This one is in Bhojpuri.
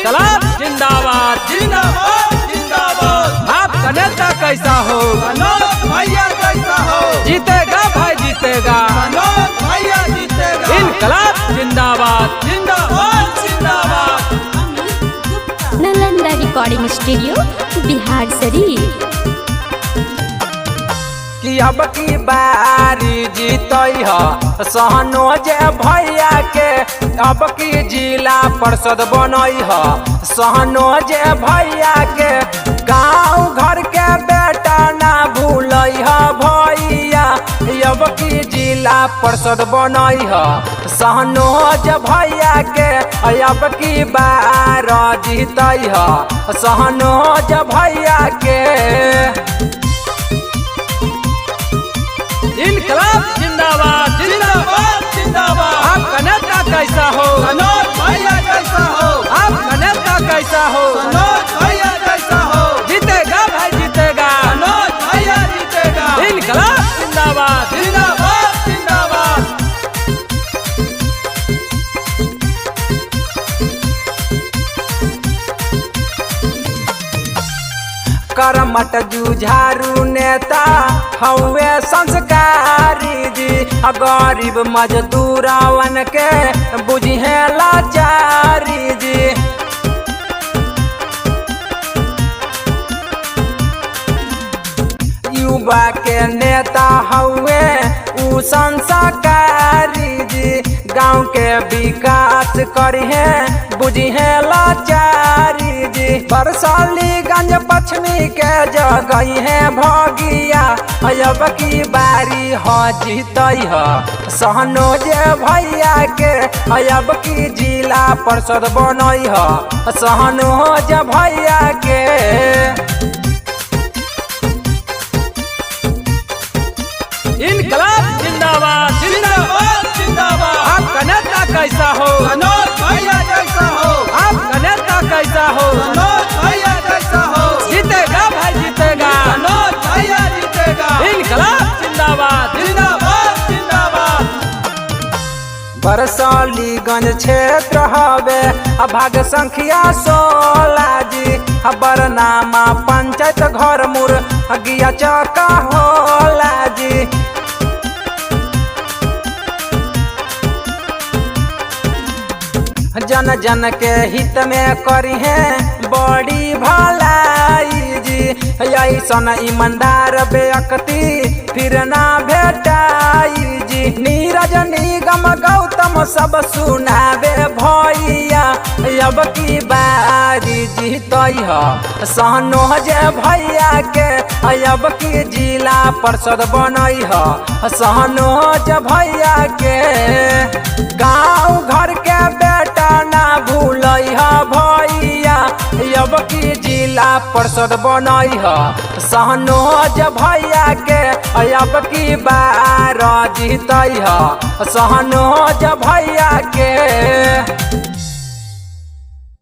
इनकलाब जिंदाबाद जिंदाबाद जिंदाबाद। आपका नेता कैसा हो, मनोज भैया कैसा हो, जीतेगा भाई जीतेगा, मनोज भैया जीतेगा। इनकलाब जिंदाबाद जिंदाबाद जिंदाबाद। Nalanda recording studio Bihar Sharif. कि अब की बारी जीतई ह सहनोज भैया के, अब की जिला परिषद बनई ह सहनोज भैया के, गाँव घर के बेटा ना भूलई ह भैया, अब की जिला परिषद बनई ह सहनोज भैया के, अब की बार जीतई ह सहनोज भैया के। इनकलाब जिंदाबाद जिंदाबाद जिंदाबाद। आपका नेता कैसा हो, मनोज भैया कैसा हो, आपका नेता कैसा हो, मनोज भैया कैसा हो, जीतेगा भाई जीतेगा, मनोज भैया जीतेगा। इनकलाब जिंदाबाद जिंदाबाद जिंदाबाद। करमट जुझारू नेता हवे संस्कारी जी, गरीब मजदूरवन के बुझे लाचारी जी। युवा के नेता हवे उ संस्कारी जी, गाँव के विकास करिहे बुझे लाचारी जी। बरसालीगंज पश्चिमी के जगह है भगिया, अब की बारी हो जीतई ह सहनोज भैया के, अब की जिला परिषद बनई ह सहनोज भैया के। इनकलाब जिंदाबाद जिंदाबाद जिंदाबाद। आपका नेता कैसा हो, मनोज भैया कैसा हो, आपका नेता कैसा हो, मनोज भैया कैसा हो, जीतेगा भाई जीतेगा, मनोज भैया जीतेगा। इनकलाब जिंदाबाद जिंदाबाद जिंदाबाद। बरसालीगंज क्षेत्र हवे भाग संख्या 16 जी, बरनामा पंचायत घर मुर गिया चौका होला जी। जन जन के हित में करी है बड़ी भलाई जी, ऐसन ईमानदार व्यक्ति फिर ना भेटाई जी। नीरज निगम गौतम सब सुनावे भैया, अब की बारी जीतई ह सहनोज भैया के, अब की जिला परिषद बनई ह सहनोज भैया के। गाँव घर के बेटा ना भूलई ह भैया, अब की जिला परिषद बनई ह सहनोज भैया के, अब की बार जीतई ह सहनोज भैया के।